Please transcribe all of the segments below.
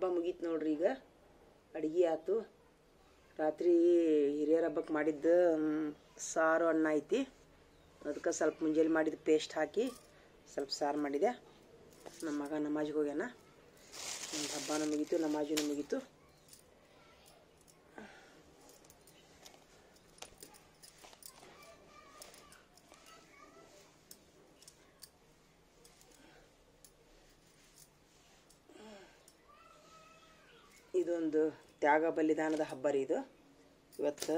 ಹಬ್ಬ ಮುಗೀತು ನೋಡ್ರಿ. ಈಗ ಅಡುಗೆ ಆಯ್ತು. ರಾತ್ರಿ ಹಿರಿಯರ ಹಬ್ಬಕ್ಕೆ ಮಾಡಿದ್ದು ಸಾರು ಅನ್ನ ಐತಿ. ಅದಕ್ಕೆ ಸ್ವಲ್ಪ ಮುಂಜಾನೆ ಮಾಡಿದ ಪೇಸ್ಟ್ ಹಾಕಿ ಸ್ವಲ್ಪ ಸಾರು ಮಾಡಿದೆ. ನಮ್ಮ ಮಗ ನಮಾಜಿಗೆ ಹೋಗ್ಯಾನ. ಒಂದು ಹಬ್ಬನೂ ಮುಗೀತು, ನಮಾಜೂ ಮುಗೀತು. ಇದೊಂದು ತ್ಯಾಗ ಬಲಿದಾನದ ಹಬ್ಬ ರೀ. ಇದು ಇವತ್ತು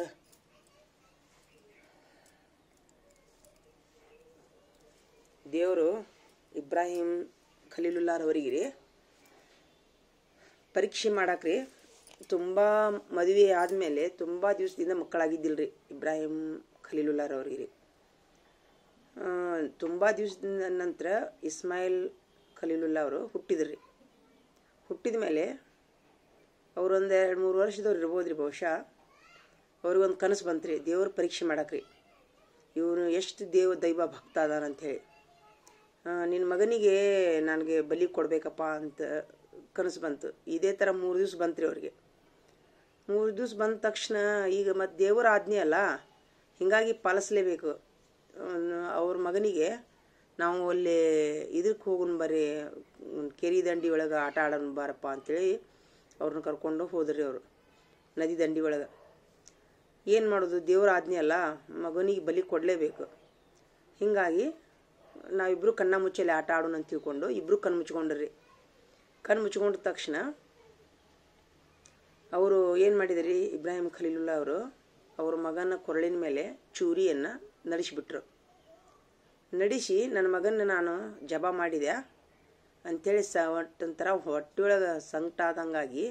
ದೇವರು ಇಬ್ರಾಹಿಂ ಖಲೀಲುಲ್ಲಾಹರವರಿಗೆ ರೀ ಪರೀಕ್ಷೆ ಮಾಡಾಕ್ರಿ. ತುಂಬ ಮದುವೆ ಆದಮೇಲೆ ತುಂಬ ದಿವಸದಿಂದ ಮಕ್ಕಳಾಗಿದ್ದಿಲ್ಲ ರೀ ಇಬ್ರಾಹಿಂ ಖಲೀಲುಲ್ಲಾಹರವರಿಗೆ ರೀ. ತುಂಬ ದಿವಸದ ನಂತರ ಇಸ್ಮಾಯಿಲ್ ಖಲೀಲುಲ್ಲಾ ಅವರು ಹುಟ್ಟಿದ್ರಿ. ಹುಟ್ಟಿದ ಮೇಲೆ ಅವರು ಒಂದು 2-3 ವರ್ಷದವ್ರು ಇರ್ಬೋದು ರೀ ಬಹುಶಃ. ಅವ್ರಿಗೊಂದು ಕನಸು ಬಂತು ರೀ, ದೇವ್ರ ಪರೀಕ್ಷೆ ಮಾಡಾಕ್ರಿ ಇವನು ಎಷ್ಟು ದೈವ ಭಕ್ತ ಅದಾನಂಥೇಳಿ. ನಿನ್ನ ಮಗನಿಗೆ ನನಗೆ ಬಲಿ ಕೊಡಬೇಕಪ್ಪ ಅಂತ ಕನಸು ಬಂತು. ಇದೇ ಥರ 3 ದಿವಸ ಬಂತು ರೀ ಅವ್ರಿಗೆ. 3 ದಿವಸ ಬಂದ ತಕ್ಷಣ ಈಗ ಮತ್ತು ದೇವರ ಆಜ್ಞೆ ಅಲ್ಲ, ಹೀಗಾಗಿ ಪಾಲಿಸಲೇಬೇಕು. ಅವ್ರ ಮಗನಿಗೆ ನಾವು ಅಲ್ಲಿ ಇದಕ್ಕೆ ಹೋಗೋಣ ಬರ್ರಿ, ಕೆರೆ ದಂಡಿ ಒಳಗೆ ಆಟ ಆಡೋಣ ಬಾರಪ್ಪ ಅಂಥೇಳಿ ಅವ್ರನ್ನ ಕರ್ಕೊಂಡು ಹೋದ್ರಿ. ಅವರು ನದಿ ದಂಡಿ ಒಳಗೆ. ಏನು ಮಾಡೋದು, ದೇವ್ರ ಆಜ್ಞೆ ಅಲ್ಲ, ಮಗನಿಗೆ ಬಲಿ ಕೊಡಲೇಬೇಕು. ಹೀಗಾಗಿ ನಾವಿಬ್ಬರು ಕಣ್ಣ ಮುಚ್ಚಲಿ ಆಟ ಆಡೋಣ ಅಂತ ತಿಳ್ಕೊಂಡು ಇಬ್ಬರು ಕಣ್ಣು ಮುಚ್ಕೊಂಡ್ರಿ. ಕಣ್ಣು ಮುಚ್ಕೊಂಡ ತಕ್ಷಣ ಅವರು ಏನು ಮಾಡಿದ್ರಿ, ಇಬ್ರಾಹಿಂ ಖಲೀಲುಲ್ಲಾ ಅವರು ಅವ್ರ ಮಗನ ಕೊರಳಿನ ಮೇಲೆ ಚೂರಿಯನ್ನು ನಡೆಸಿಬಿಟ್ರು. ನಡೆಸಿ ನನ್ನ ಮಗನ ನಾನು ಜಬ ಮಾಡಿದೆ ಅಂಥೇಳಿ ಒಟ್ಟೊಂಥರ ಹೊಟ್ಟೆಯೊಳಗೆ ಸಂಕಟ ಆದಂಗಾಗಿ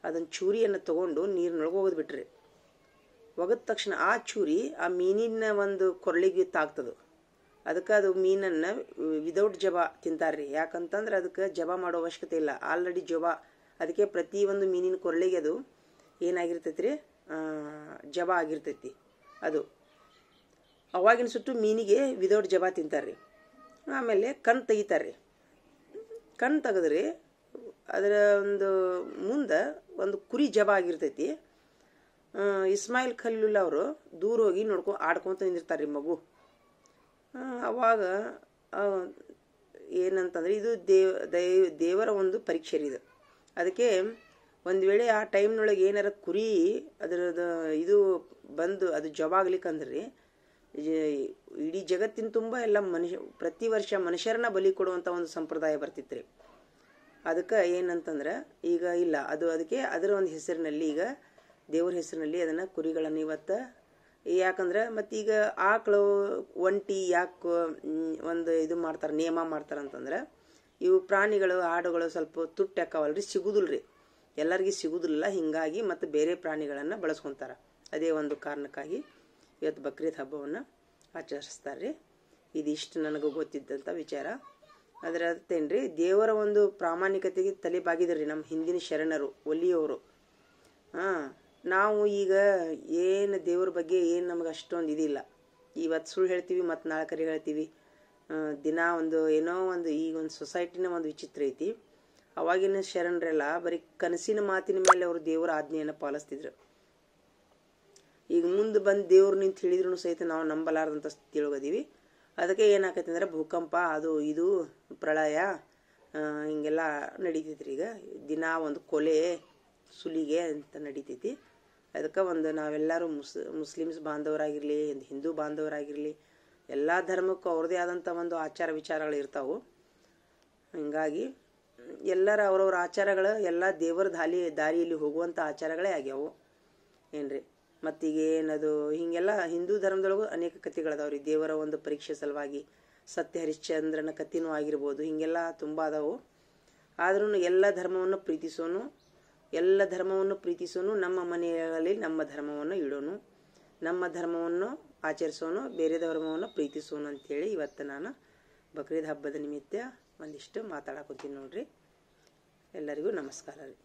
ಅದನ್ನು ಚೂರಿಯನ್ನು ತೊಗೊಂಡು ನೀರಿನೊಳಗೆ ಒಗೆದ್ಬಿಟ್ರಿ. ಒಗೆದ ತಕ್ಷಣ ಆ ಚೂರಿ ಆ ಮೀನಿನ ಒಂದು ಕೊರಳಿಗೆ ತಾಗ್ತದೆ. ಅದಕ್ಕೆ ಅದು ಮೀನನ್ನು ವಿದೌಟ್ ಜಬ ತಿಂತಾರ್ರಿ. ಯಾಕಂತಂದ್ರೆ ಅದಕ್ಕೆ ಜಬ ಮಾಡೋ ಅವಶ್ಯಕತೆ ಇಲ್ಲ, ಆಲ್ರೆಡಿ ಜಬ. ಅದಕ್ಕೆ ಪ್ರತಿಯೊಂದು ಮೀನಿನ ಕೊರಳಿಗೆ ಅದು ಏನಾಗಿರ್ತೈತಿ ರೀ, ಜಬ ಆಗಿರ್ತೈತಿ. ಅದು ಅವಾಗಿನ ಸುಟ್ಟು ಮೀನಿಗೆ ವಿದೌಟ್ ಜಬ ತಿಂತಾರ್ರಿ. ಆಮೇಲೆ ಕಣ್ಣು ತೆಗಿತಾರ್ರಿ. ಕಣ್ಣು ತೆಗೆದ್ರಿ ಅದರ ಒಂದು ಮುಂದೆ ಒಂದು ಕುರಿ ಜಬ ಆಗಿರ್ತೈತಿ. ಇಸ್ಮಾಯಿಲ್ ಖಲೀಲುಲ್ಲಾ ಅವರು ದೂರ ಹೋಗಿ ಆಡ್ಕೊತ ನಿಂದಿರ್ತಾರೆ ರೀ ಮಗು. ಅವಾಗ ಏನಂತಂದ್ರೆ ಇದು ದೇವರ ಒಂದು ಪರೀಕ್ಷೆ ರೀ ಇದು. ಅದಕ್ಕೆ ಒಂದು ವೇಳೆ ಆ ಟೈಮ್ನೊಳಗೆ ಏನಾರ ಕುರಿ ಅದರದ ಇದು ಬಂದು ಅದು ಜಬ ಆಗ್ಲಿಕ್ಕಂದ್ರಿ ಇಡೀ ಜಗತ್ತಿನ ತುಂಬ ಎಲ್ಲ ಪ್ರತಿ ವರ್ಷ ಮನುಷ್ಯರನ್ನ ಬಲಿ ಕೊಡುವಂಥ ಒಂದು ಸಂಪ್ರದಾಯ ಬರ್ತಿತ್ತು ರೀ. ಅದಕ್ಕೆ ಏನಂತಂದ್ರೆ ಈಗ ಇಲ್ಲ, ಅದಕ್ಕೆ ಅದರ ಒಂದು ಹೆಸರಿನಲ್ಲಿ ಈಗ ದೇವ್ರ ಹೆಸರಿನಲ್ಲಿ ಅದನ್ನು ಕುರಿಗಳನ್ನು ಇವತ್ತು ಯಾಕಂದ್ರೆ ಮತ್ತೀಗ ಆಕಳು ಒಂಟಿ ಯಾಕೆ ಒಂದು ಇದು ಮಾಡ್ತಾರೆ, ನಿಯಮ ಮಾಡ್ತಾರೆ ಅಂತಂದ್ರೆ ಇವು ಪ್ರಾಣಿಗಳು ಆಡುಗಳು ಸ್ವಲ್ಪ ತುಟ್ಟಿ ಹಾಕವಲ್ರಿ, ಸಿಗುದಿಲ್ಲ ರೀ, ಎಲ್ಲರಿಗೂ ಸಿಗುದಿಲ್ಲ. ಹೀಗಾಗಿ ಮತ್ತು ಬೇರೆ ಪ್ರಾಣಿಗಳನ್ನು ಬಳಸ್ಕೊತಾರೆ. ಅದೇ ಒಂದು ಕಾರಣಕ್ಕಾಗಿ ಇವತ್ತು ಬಕ್ರೀದ್ ಹಬ್ಬವನ್ನು ಆಚರಿಸ್ತಾರೆ ರೀ. ಇದಿಷ್ಟು ನನಗೆ ಗೊತ್ತಿದ್ದಂಥ ವಿಚಾರ. ಅದರ ಅರ್ಥೇನ್ರಿ, ದೇವರ ಒಂದು ಪ್ರಾಮಾಣಿಕತೆಗೆ ತಲೆ ಬಾಗಿದ್ರಿ ನಮ್ಮ ಹಿಂದಿನ ಶರಣರು, ಒಲಿಯವರು. ನಾವು ಈಗ ಏನು ದೇವ್ರ ಬಗ್ಗೆ ಏನು ನಮಗೆ ಅಷ್ಟೊಂದು ಇದಿಲ್ಲ. ಇವತ್ತು ಸುಳ್ಳು ಹೇಳ್ತೀವಿ ಮತ್ತು ನಾಳೆ ಕರೆ ಹೇಳ್ತೀವಿ. ದಿನ ಒಂದು ಏನೋ ಒಂದು ಈಗ ಒಂದು ಸೊಸೈಟಿನ ಒಂದು ವಿಚಿತ್ರ ಐತಿ. ಅವಾಗಿನ ಶರಣರೆಲ್ಲ ಬರೀ ಕನಸಿನ ಮಾತಿನ ಮೇಲೆ ಅವರು ದೇವರ ಆಜ್ಞೆಯನ್ನು ಪಾಲಿಸ್ತಿದ್ರು. ಈಗ ಮುಂದೆ ಬಂದು ದೇವ್ರು ನಿಂತು ಹೇಳಿದ್ರು ಸಹಿತ ನಾವು ನಂಬಲಾರ್ದಂಥ ತಿಳ್ಕೋದೀವಿ. ಅದಕ್ಕೆ ಏನಾಕೈತಿ ಅಂದ್ರೆ ಭೂಕಂಪ ಅದು ಇದು ಪ್ರಳಯ ಹಿಂಗೆಲ್ಲ ನಡೀತೈತ್ರಿ. ಈಗ ದಿನ ಒಂದು ಕೊಲೆ ಸುಲಿಗೆ ಅಂತ ನಡೀತೈತಿ. ಅದಕ್ಕೆ ಒಂದು ನಾವೆಲ್ಲರೂ ಮುಸ್ಲಿಮ್ಸ್ ಬಾಂಧವರಾಗಿರಲಿ, ಹಿಂದೂ ಬಾಂಧವರಾಗಿರಲಿ, ಎಲ್ಲ ಧರ್ಮಕ್ಕೂ ಅವ್ರದ್ದೇ ಆದಂಥ ಒಂದು ಆಚಾರ ವಿಚಾರಗಳು ಇರ್ತಾವೆ. ಹೀಗಾಗಿ ಎಲ್ಲರ ಅವ್ರವ್ರ ಆಚಾರಗಳು ಎಲ್ಲ ದೇವರ ದಾರಿಯಲ್ಲಿ ಹೋಗುವಂಥ ಆಚಾರಗಳೇ ಆಗ್ಯಾವು ಏನ್ರಿ. ಮತ್ತೀಗ ಏನದು ಹೀಗೆಲ್ಲ ಹಿಂದೂ ಧರ್ಮದೊಳಗೂ ಅನೇಕ ಕಥೆಗಳದಾವ್ರಿ. ದೇವರ ಒಂದು ಪರೀಕ್ಷೆ ಸಲುವಾಗಿ ಸತ್ಯ ಹರಿಶ್ಚಂದ್ರನ ಕಥೆನೂ ಆಗಿರ್ಬೋದು. ಹೀಗೆಲ್ಲ ತುಂಬ ಅದಾವು. ಆದ್ರೂ ಎಲ್ಲ ಧರ್ಮವನ್ನು ಪ್ರೀತಿಸೋನು, ನಮ್ಮ ಮನೆಯಲ್ಲಿ ನಮ್ಮ ಧರ್ಮವನ್ನು ಇಡೋನು, ನಮ್ಮ ಧರ್ಮವನ್ನು ಆಚರಿಸೋನು, ಬೇರೆ ಧರ್ಮವನ್ನು ಪ್ರೀತಿಸೋನು ಅಂಥೇಳಿ ಇವತ್ತು ನಾನು ಬಕ್ರೀದ್ ಹಬ್ಬದ ನಿಮಿತ್ತ ಒಂದಿಷ್ಟು ಮಾತಾಡಕೊತೀನಿ ನೋಡ್ರಿ. ಎಲ್ಲರಿಗೂ ನಮಸ್ಕಾರ ರೀ.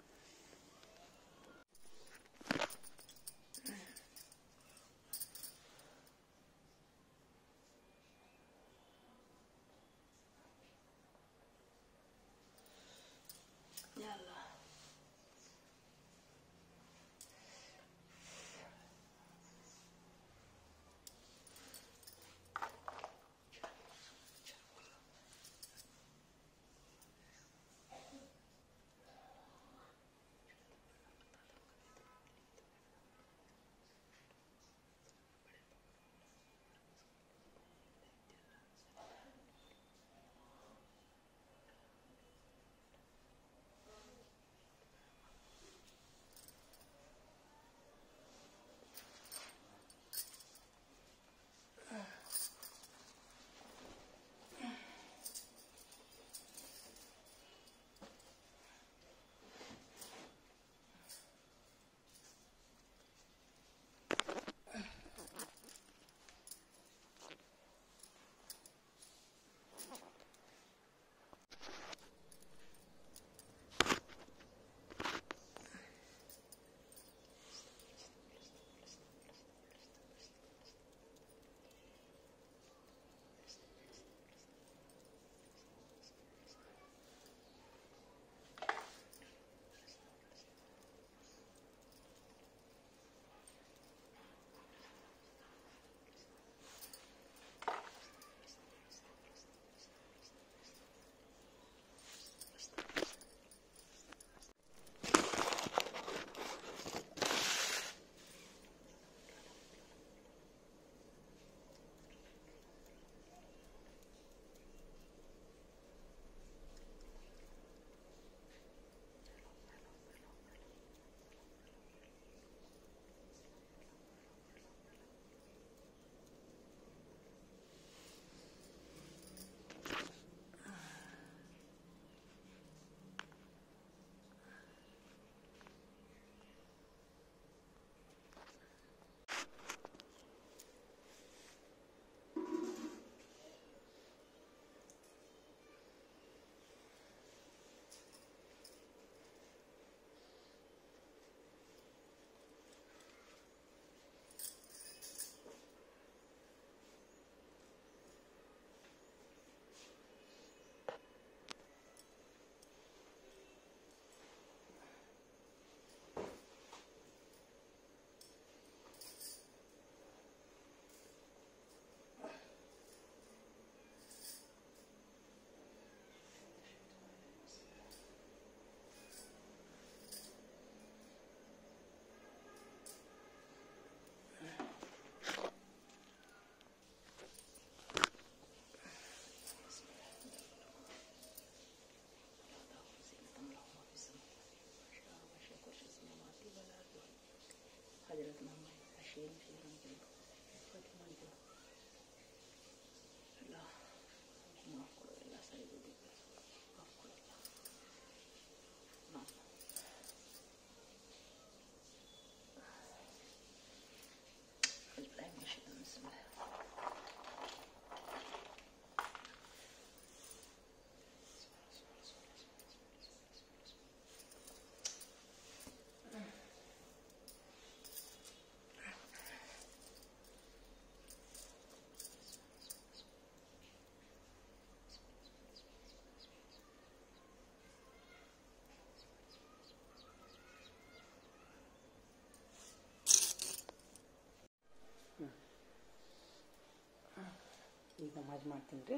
ಈಗ ನಮಾಜ್ ಮಾಡ್ತೀನಿ ರೀ.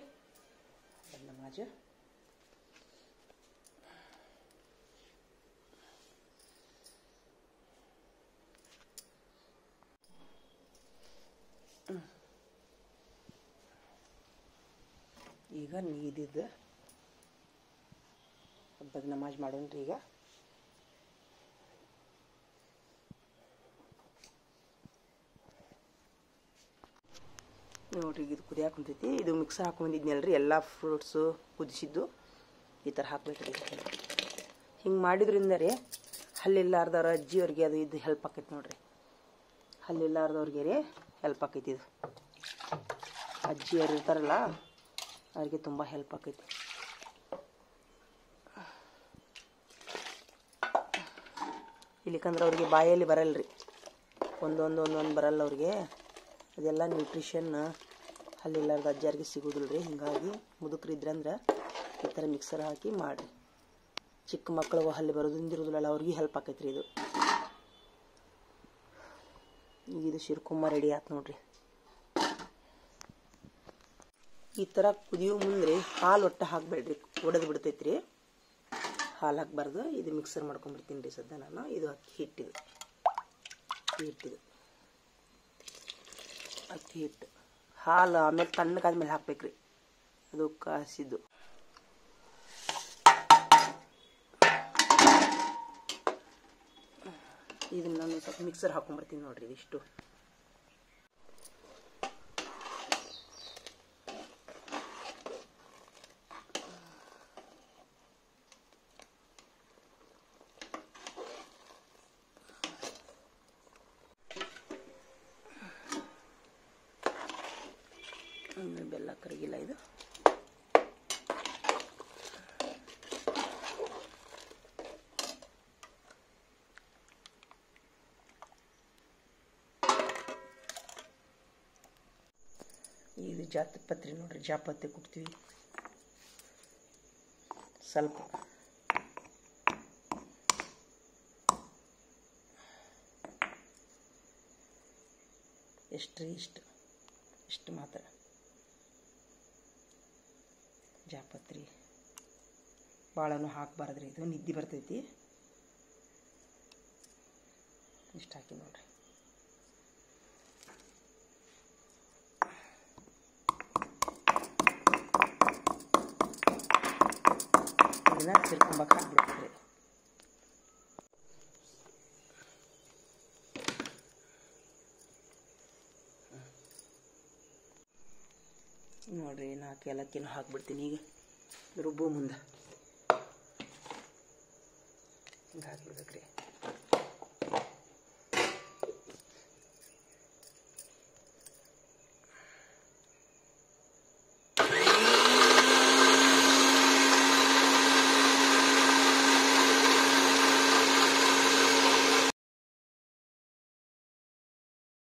ನಮಾಜ್ ಈಗ ನೀದಿದ್ದು ಹಬ್ಬದ ನಮಾಜ್ ಮಾಡೋಣ್ರಿ. ಈಗ ನೋಡ್ರಿ, ಇದು ಕುದಿಯಾಕೆ ಕುಂತೈತಿ. ಇದು ಮಿಕ್ಸರ್ ಹಾಕೊಂಡಿದ್ನಲ್ರಿ, ಎಲ್ಲ ಫ್ರೂಟ್ಸು ಕುದಿಸಿದ್ದು ಈ ಥರ ಹಾಕ್ಬೇಕ್ರಿ. ಹಿಂಗೆ ಮಾಡಿದ್ರಿಂದ ರೀ ಹಲ್ಲಿಲ್ಲಾರ್ದವ್ರ ಅಜ್ಜಿಯವ್ರಿಗೆ ಅದು ಇದು ಹೆಲ್ಪ್ ಆಕೈತಿ ನೋಡ್ರಿ. ಹಲ್ಲಿಲ್ಲಾರ್ದವ್ರಿಗೆ ರೀ ಹೆಲ್ಪ್ ಆಕೈತಿ. ಇದು ಅಜ್ಜಿಯವ್ರು ಇರ್ತಾರಲ್ಲ ಅವ್ರಿಗೆ ತುಂಬ ಹೆಲ್ಪ್ ಆಕೈತಿ. ಇಲ್ಲಿಕಂದ್ರೆ ಅವ್ರಿಗೆ ಬಾಯಲ್ಲಿ ಬರಲ್ರಿ, ಒಂದೊಂದು ಬರಲ್ಲ ಅವ್ರಿಗೆ. ಅದೆಲ್ಲ ನ್ಯೂಟ್ರಿಷನ್ ಹಲ್ಲಿಲ್ಲಾರ್ದ ಅಜ್ಜಾರಿಗೆ ಸಿಗೋದಿಲ್ಲ ರೀ. ಹೀಗಾಗಿ ಮುದುಕರಿದ್ರಂದ್ರೆ ಈ ಥರ ಮಿಕ್ಸರ್ ಹಾಕಿ ಮಾಡಿರಿ. ಚಿಕ್ಕ ಮಕ್ಕಳಿಗೂ ಹಲ್ಲಿ ಬರೋದಿಂದಿರೋದಿಲ್ಲ, ಅವ್ರಿಗೆ ಹೆಲ್ಪ್ ಆಕೈತ್ರಿ ಇದು. ಈಗ ಇದು ಶಿರ್ಕುಮ್ಮ ರೆಡಿ ಆಯ್ತು ನೋಡ್ರಿ. ಈ ಥರ ಕುದಿಯೋ ಮುಂದೆ ಹಾಲು ಒಟ್ಟು ಹಾಕಬೇಡ್ರಿ, ಒಡೆದು ಬಿಡ್ತೈತ್ರಿ. ಹಾಲು ಹಾಕಬಾರ್ದು. ಇದು ಮಿಕ್ಸರ್ ಮಾಡ್ಕೊಂಡ್ಬಿಡ್ತೀನಿ ರೀ ಸದ್ಯ ನಾನು. ಇದು ಅಕ್ಕಿ ಹಿಟ್ಟಿದು ಅಕ್ಕಿ ಹಿಟ್ಟು ಹಾಲು ಆಮೇಲೆ ತಣ್ಣಗಾದ್ಮೇಲೆ ಹಾಕ್ಬೇಕ್ರಿ. ಅದು ಕಾಸಿದ್ದು. ಇದನ್ನ ನಾನು ಸ್ವಲ್ಪ ಮಿಕ್ಸರ್ ಹಾಕೊಂಡ್ಬರ್ತೀನಿ ನೋಡ್ರಿ. ಇದಿಷ್ಟು ಬೆಲ್ಲ ಕರಗಿಲ್ಲ. ಇದು ಇದು ಜಾಪತ್ರಿ ನೋಡ್ರಿ. ಜಾಪತ್ರೆ ಕುಟ್ತೀವಿ ಸ್ವಲ್ಪ. ಎಷ್ಟ್ರಿ? ಇಷ್ಟು ಮಾತ್ರ ಜಾಪತ್ರಿ. ಭಾಳನೂ ಹಾಕಬಾರ್ದ್ರಿ, ಇದು ನಿದ್ದೆ ಬರ್ತೈತಿ. ಇಷ್ಟು ಹಾಕಿ ನೋಡ್ರಿ. ಇದನ್ನ ಸೇರ್ಕೊಂಬಕ್ಕೆ ಹಾಕ್ಬಿಡ್ತೀರಿ. ನೋಡ್ರಿ, 4 ಏಲಕ್ಕಿನೂ ಹಾಕ್ಬಿಡ್ತೀನಿ. ಈಗ ರುಬ್ಬೋ ಮುಂದೆ ಹಿಂಗೆ ಹಾಕ್ಬಿಡ್ಬೇಕ್ರಿ.